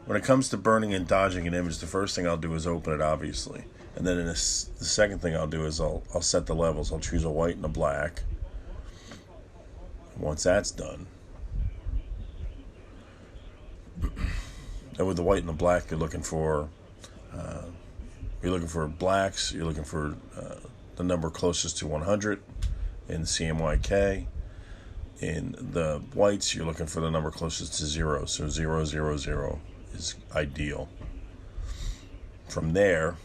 When it comes to burning and dodging an image, the first thing I'll do is open it, obviously. And then the second thing I'll do is I'll set the levels. I'll choose a white and a black. Once that's done, and with the white and the black, you're looking for blacks. You're looking for the number closest to 100 in CMYK. In the whites, you're looking for the number closest to 0. So 0, 0, 0 is ideal. From there,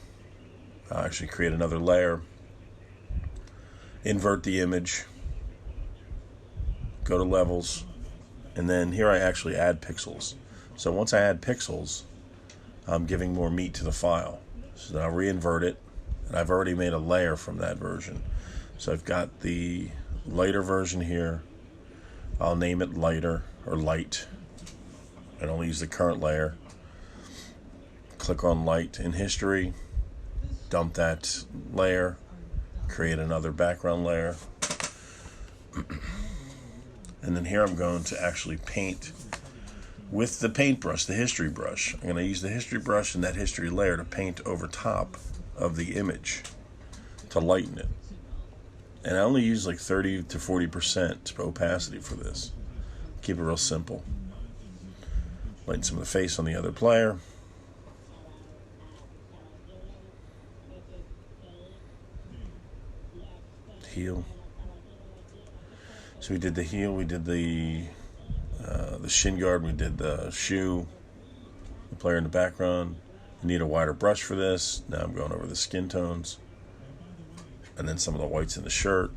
I'll actually create another layer, invert the image, go to levels, and then here I actually add pixels. So once I add pixels, I'm giving more meat to the file. So then I'll re-invert it, and I've already made a layer from that version. So I've got the lighter version here. I'll name it lighter or light, and I'll use the current layer. Click on light in history, dump that layer, create another background layer. And then here I'm going to actually paint with the paintbrush, the history brush. I'm going to use the history brush and that history layer to paint over top of the image to lighten it. And I only use like 30 to 40% opacity for this. Keep it real simple. Lighten some of the face on the other player. Heel. So we did the heel, we did the shin guard, we did the shoe, the player in the background. I need a wider brush for this. Now I'm going over the skin tones, and then some of the whites in the shirt.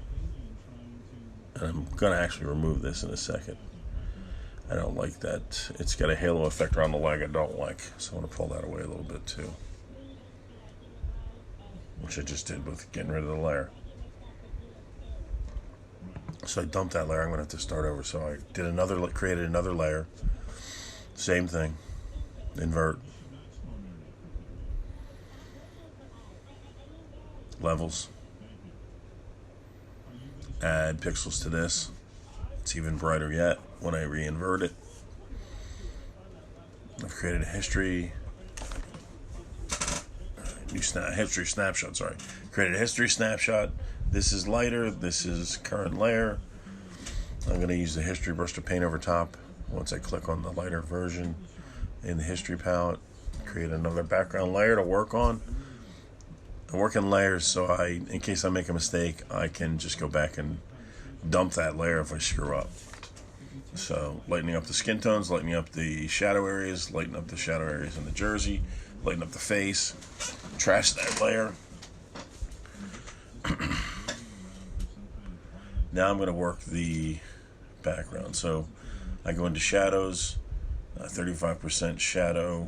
And I'm going to actually remove this in a second. I don't like that. It's got a halo effect around the leg I don't like, so I want to pull that away a little bit too, which I just did with getting rid of the layer. So I dumped that layer. I'm going to have to start over. So I did created another layer. Same thing. Invert. Levels. Add pixels to this. It's even brighter yet when I re-invert it. I've created a history snapshot, sorry. Created a history snapshot. This is lighter, this is current layer. I'm going to use the history brush to paint over top. Once I click on the lighter version in the history palette, create another background layer to work on. I work in layers, so in case I make a mistake, I can just go back and dump that layer if I screw up. So lightening up the skin tones, lightening up the shadow areas, lighten up the shadow areas in the jersey, lighten up the face, trash that layer. Now I'm going to work the background. So I go into shadows, 35% shadow,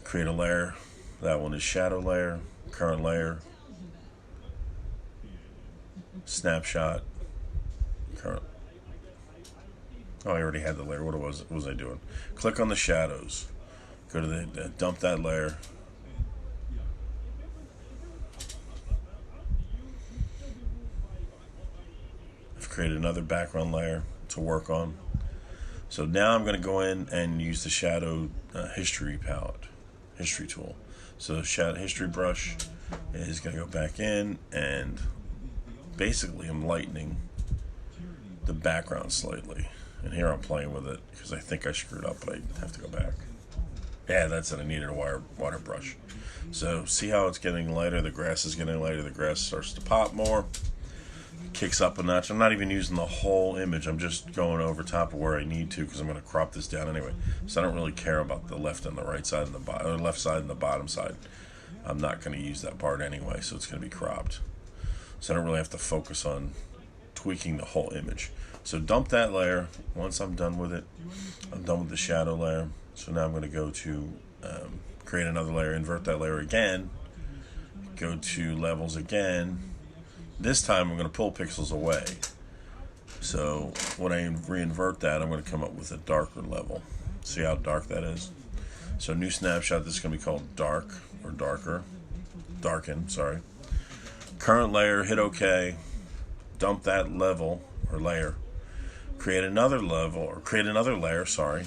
create a layer. That one is shadow layer, current layer, snapshot, current. Oh, I already had the layer. What was I doing? Click on the shadows. Go to the dump that layer. Create another background layer to work on. So now I'm going to go in and use the shadow history palette, history tool. So the shadow history brush is going to go back in, and basically I'm lightening the background slightly. And here I'm playing with it because I think I screwed up, but I have to go back. Yeah, that's it. I needed a water brush. So see how it's getting lighter? The grass is getting lighter. The grass starts to pop more. Kicks up a notch. I'm not even using the whole image. I'm just going over top of where I need to because I'm going to crop this down anyway. So I don't really care about the left and the right side and the left side and the bottom side. I'm not going to use that part anyway, so it's going to be cropped. So I don't really have to focus on tweaking the whole image. So dump that layer. Once I'm done with it, I'm done with the shadow layer. So now I'm going to go to create another layer, invert that layer again, go to levels again. This time I'm going to pull pixels away. So when I re-invert that, I'm going to come up with a darker level. See how dark that is? So new snapshot, this is going to be called dark or darker. Darken, sorry. Current layer, hit OK. Dump that level or layer. Create another level or create another layer, sorry.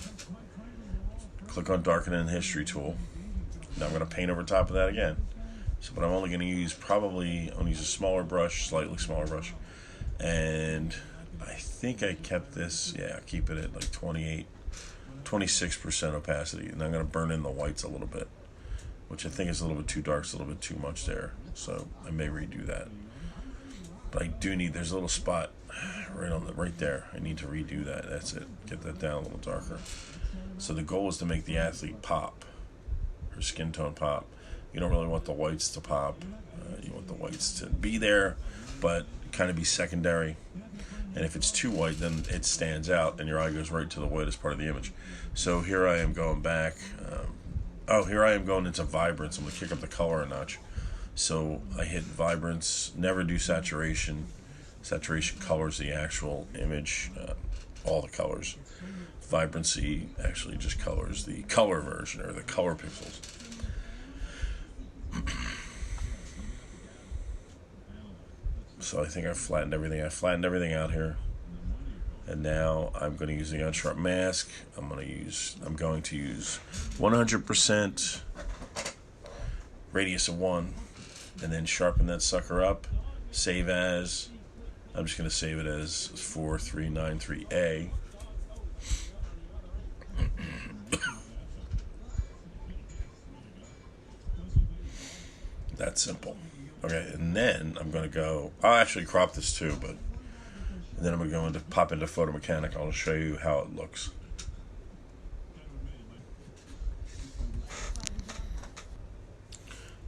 click on Darken in History tool. Now I'm going to paint over top of that again. So, but I'm only going to use use a smaller brush, slightly smaller brush. And I think I kept this, yeah, I'll keep it at like 26% opacity. And I'm going to burn in the whites a little bit, which I think is a little bit too dark, it's a little bit too much there. So I may redo that. But I do need, there's a little spot right there. I need to redo that. That's it. Get that down a little darker. So the goal is to make the athlete pop, her skin tone pop. You don't really want the whites to pop. You want the whites to be there, but kind of be secondary. And if it's too white, then it stands out, and your eye goes right to the whitest part of the image. So here I am going back. Here I am going into Vibrance. I'm going to kick up the color a notch. So I hit Vibrance, never do saturation. Saturation colors the actual image, all the colors. Vibrancy actually just colors the color version, or the color pixels. So I think I flattened everything. I flattened everything out here. And now I'm going to use the unsharp mask. I'm going to use 100% radius of 1, and then sharpen that sucker up. Save as. I'm just going to save it as 4393A. That's simple. Okay, and then I'm going to go, I'll actually crop this too, but and then I'm going to pop into Photo Mechanic. I'll show you how it looks.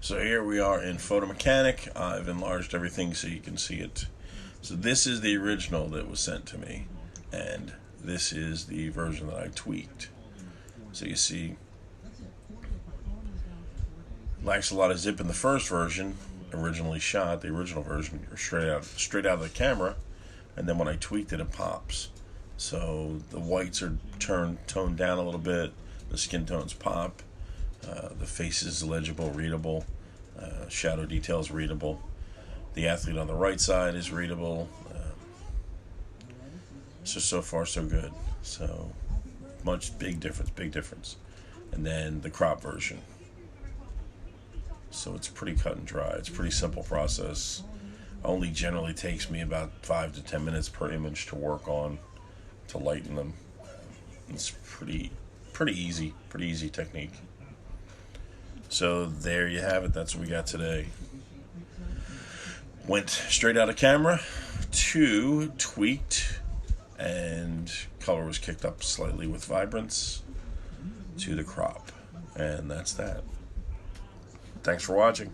So here we are in Photo Mechanic. I've enlarged everything so you can see it. So this is the original that was sent to me, and this is the version that I tweaked. So you see, lacks a lot of zip in the first version, originally shot, the original version, straight out of the camera, and then when I tweaked it, it pops. So the whites are toned down a little bit, the skin tones pop, the face is legible, readable, shadow details readable, the athlete on the right side is readable. So far so good. So big difference. And then the crop version. So it's pretty cut and dry. It's a pretty simple process. Only generally takes me about 5 to 10 minutes per image to work on, to lighten them. It's pretty easy technique. So there you have it. That's what we got today. Went straight out of camera to tweaked, and color was kicked up slightly with Vibrance, to the crop. And that's that. Thanks for watching.